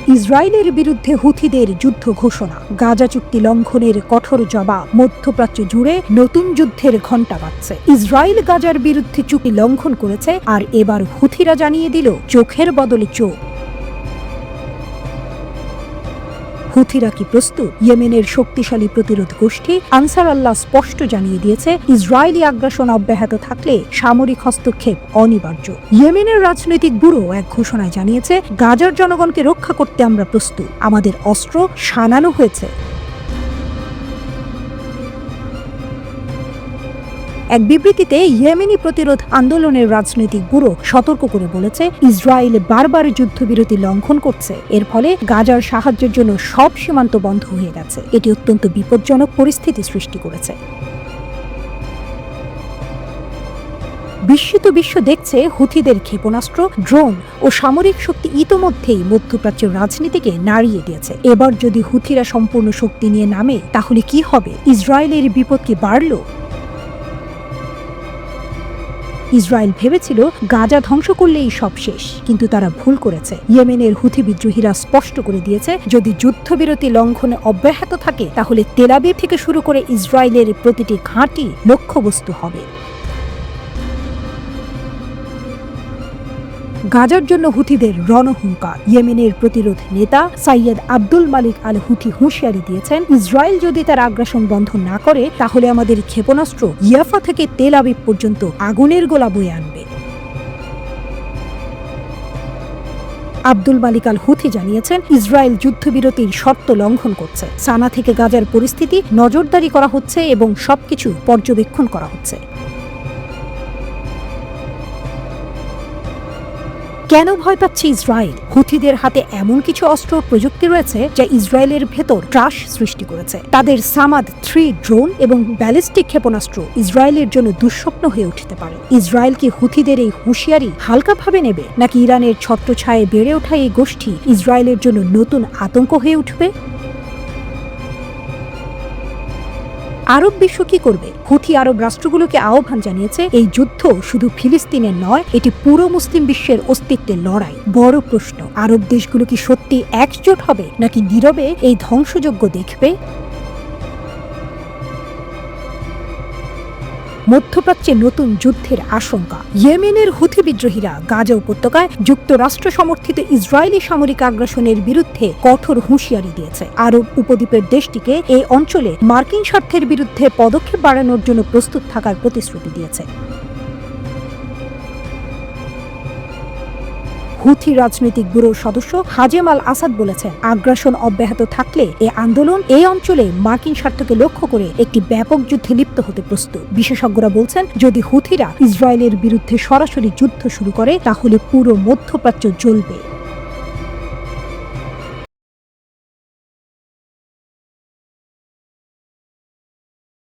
ইসরায়েলের বিরুদ্ধে হুথিদের যুদ্ধ ঘোষণা, গাজা চুক্তি লঙ্ঘনের কঠোর জবাব, মধ্যপ্রাচ্য জুড়ে নতুন যুদ্ধের ঘণ্টা বাজছে। ইসরায়েল গাজার বিরুদ্ধে চুক্তি লঙ্ঘন করেছে, আর এবার হুথিরা জানিয়ে দিল চোখের বদলে চোখ। হুথিরা কি প্রস্তুত? ইয়েমেনের শক্তিশালী প্রতিরোধ গোষ্ঠী আনসার আল্লাহ স্পষ্ট জানিয়ে দিয়েছে, ইসরায়েলি আগ্রাসন অব্যাহত থাকলে সামরিক হস্তক্ষেপ অনিবার্য। ইয়েমেনের রাজনৈতিক ব্যুরো এক ঘোষণায় জানিয়েছে, গাজার জনগণকে রক্ষা করতে আমরা প্রস্তুত, আমাদের অস্ত্র শানানো হয়েছে। এক বিবৃতিতে ইয়েমেনি প্রতিরোধ আন্দোলনের রাজনৈতিক ব্যুরো সতর্ক করে বলেছে, ইসরায়েল বারবার যুদ্ধবিরতি লঙ্ঘন করছে, এর ফলে গাজার সাহায্যের জন্য সব সীমান্ত বন্ধ হয়ে গেছে। এটি অত্যন্ত বিপজ্জনক পরিস্থিতি সৃষ্টি করেছে। বিশ্ব দেখছে হুথিদের ক্ষেপণাস্ত্র, ড্রোন ও সামরিক শক্তি ইতোমধ্যেই মধ্যপ্রাচ্যের রাজনীতিকে নাড়িয়ে দিয়েছে। এবার যদি হুথিরা সম্পূর্ণ শক্তি নিয়ে নামে, তাহলে কি হবে? ইসরায়েলের বিপদ কি বাড়ল? ইসরায়েল ভেবেছিল গাজা ধ্বংস করলেই সব শেষ, কিন্তু তারা ভুল করেছে। ইয়েমেনের হুথি বিদ্রোহীরা স্পষ্ট করে দিয়েছে, যদি যুদ্ধবিরতি লঙ্ঘনে অব্যাহত থাকে, তাহলে তেল আবিব থেকে শুরু করে ইসরায়েলের প্রতিটি ঘাঁটি লক্ষ্যবস্তু হবে। গাজার জন্য হুথিদের রণহুঙ্কার। ইয়েমেনের প্রতিরোধ নেতা সাইয়েদ আব্দুল মালিক আল হুথি হুঁশিয়ারি দিয়েছেন, ইসরায়েল যদি তার আগ্রাসন বন্ধ না করে, তাহলে আমাদের ক্ষেপণাস্ত্র ইয়াফা থেকে তেল আবিব পর্যন্ত আগুনের গোলা বয়ে আনবে। আব্দুল মালিক আল হুথি জানিয়েছেন, ইসরায়েল যুদ্ধবিরতির শর্ত লঙ্ঘন করছে। সানা থেকে গাজার পরিস্থিতি নজরদারি করা হচ্ছে এবং সবকিছু পর্যবেক্ষণ করা হচ্ছে। কেন ভয় পাচ্ছে ইসরায়েল? হুথিদের হাতে এমন কিছু অস্ত্র প্রযুক্তি রয়েছে যা ইসরায়েলের ভেতর ত্রাস সৃষ্টি করেছে। তাদের সামাদ 3 ড্রোন এবং ব্যালিস্টিক ক্ষেপণাস্ত্র ইসরায়েলের জন্য দুঃস্বপ্ন হয়ে উঠতে পারে। ইসরায়েল কি হুথিদের এই হুঁশিয়ারি হালকাভাবে নেবে, নাকি ইরানের ছত্রছায়ায় বেড়ে ওঠা এই গোষ্ঠী ইসরায়েলের জন্য নতুন আতঙ্ক হয়ে উঠবে? আরব বিশ্ব কি করবে? হুথি আরব রাষ্ট্রগুলোকে আহ্বান জানিয়েছে, এই যুদ্ধ শুধু ফিলিস্তিনের নয়, এটি পুরো মুসলিম বিশ্বের অস্তিত্বের লড়াই। বড় প্রশ্ন, আরব দেশগুলো কি সত্যি একজোট হবে, নাকি নীরবে এই ধ্বংসযজ্ঞ দেখবে? মধ্যপ্রাচ্যে নতুন যুদ্ধের আশঙ্কা। ইয়েমেনের হুথি বিদ্রোহীরা গাজা উপত্যকায় যুক্তরাষ্ট্র সমর্থিত ইসরায়েলি সামরিক আগ্রাসনের বিরুদ্ধে কঠোর হুঁশিয়ারি দিয়েছে। আরব উপদ্বীপের দেশটিকে এই অঞ্চলে মার্কিন স্বার্থের বিরুদ্ধে পদক্ষেপ বাড়ানোর জন্য প্রস্তুত থাকার প্রতিশ্রুতি দিয়েছে। হুথি রাজনৈতিক ব্যুরোর সদস্য হাজেম আল আসাদ বলেছেন, আগ্রাসন অব্যাহত থাকলে এই আন্দোলন এই অঞ্চলে মার্কিন স্বার্থকে লক্ষ্য করে একটি ব্যাপক যুদ্ধে লিপ্ত হতে প্রস্তুত। বিশেষজ্ঞরা বলছেন, যদি হুথিরা ইসরায়েলের বিরুদ্ধে সরাসরি যুদ্ধ শুরু করে, তাহলে পুরো মধ্যপ্রাচ্য জ্বলবে।